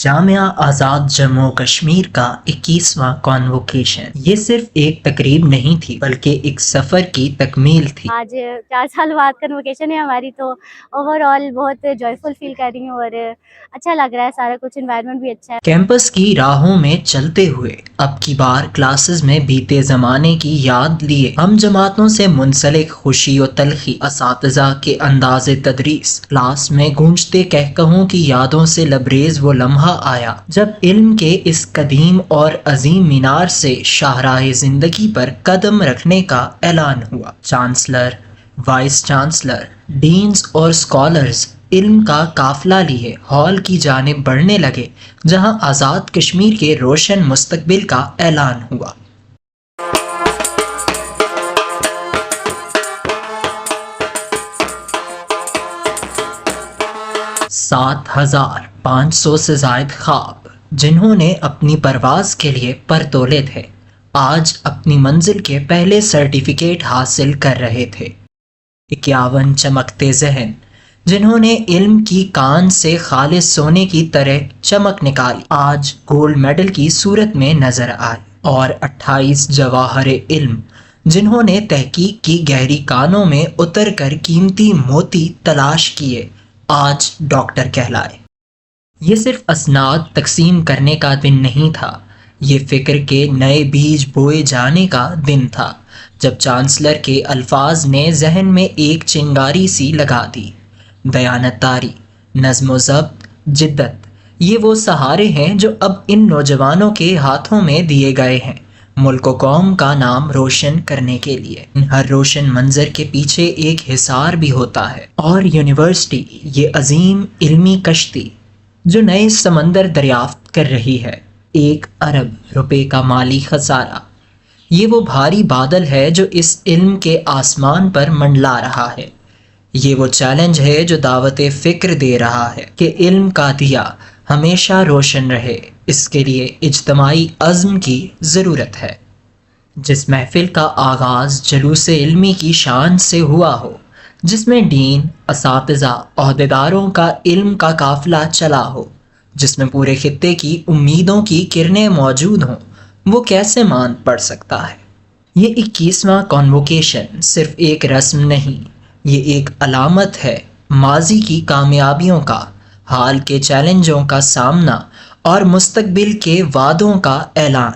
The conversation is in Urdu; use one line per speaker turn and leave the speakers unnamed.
جامعہ آزاد جموں کشمیر کا 21واں کانووکیشن یہ صرف ایک تقریب نہیں تھی بلکہ ایک سفر کی تکمیل تھی۔
آج 4 سال بعد کنووکیشن ہے ہماری، تو اوور آل بہت جوائفل فیل کر رہی ہوں اور اچھا لگ رہا ہے، سارا کچھ انوائرمنٹ بھی اچھا ہے۔
کیمپس کی راہوں میں چلتے ہوئے اب کی بار کلاسز میں بیتے زمانے کی یاد لیے ہم جماعتوں سے منسلک خوشی و تلخی، اساتذہ کے انداز تدریس، کلاس میں گونجتے کہکہوں کی یادوں سے لبریز وہ لمحہ آیا جب علم کے اس قدیم اور عظیم مینار سے شاہراہ زندگی پر قدم رکھنے کا اعلان ہوا۔ چانسلر، وائس چانسلر، ڈینز اور اسکالرز علم کا قافلہ لیے ہال کی جانب بڑھنے لگے جہاں آزاد کشمیر کے روشن مستقبل کا اعلان ہوا۔ 7,500 سے زائد خواب جنہوں نے اپنی پرواز کے لیے پر تولے تھے، آج اپنی منزل کے پہلے سرٹیفکیٹ حاصل کر رہے تھے۔ 51 چمکتے ذہن جنہوں نے علم کی کان سے خالص سونے کی طرح چمک نکالی، آج گولڈ میڈل کی صورت میں نظر آئے۔ اور 28 جواہر علم جنہوں نے تحقیق کی گہری کانوں میں اتر کر قیمتی موتی تلاش کیے، آج ڈاکٹر کہلائے۔ یہ صرف اسناد تقسیم کرنے کا دن نہیں تھا، یہ فکر کے نئے بیج بوئے جانے کا دن تھا جب چانسلر کے الفاظ نے ذہن میں ایک چنگاری سی لگا دی۔ دیانتداری، نظم و ضبط، جدت، یہ وہ سہارے ہیں جو اب ان نوجوانوں کے ہاتھوں میں دیے گئے ہیں، ملک و قوم کا نام روشن کرنے کے لیے۔ ہر روشن منظر کے پیچھے ایک حصار بھی ہوتا ہے، اور یونیورسٹی یہ عظیم علمی کشتی جو نئے سمندر دریافت کر رہی ہے، 1 ارب روپے کا مالی خسارہ، یہ وہ بھاری بادل ہے جو اس علم کے آسمان پر منڈلا رہا ہے۔ یہ وہ چیلنج ہے جو دعوت فکر دے رہا ہے کہ علم کا دیا ہمیشہ روشن رہے، اس کے لیے اجتماعی عزم کی ضرورت ہے۔ جس محفل کا آغاز جلوس علمی کی شان سے ہوا ہو، جس میں ڈین، اساتذہ، عہدیداروں کا علم کا قافلہ چلا ہو، جس میں پورے خطے کی امیدوں کی کرنیں موجود ہوں، وہ کیسے مان پڑ سکتا ہے؟ یہ 21واں کانووکیشن صرف ایک رسم نہیں، یہ ایک علامت ہے، ماضی کی کامیابیوں کا، حال کے چیلنجوں کا سامنا اور مستقبل کے وعدوں کا اعلان۔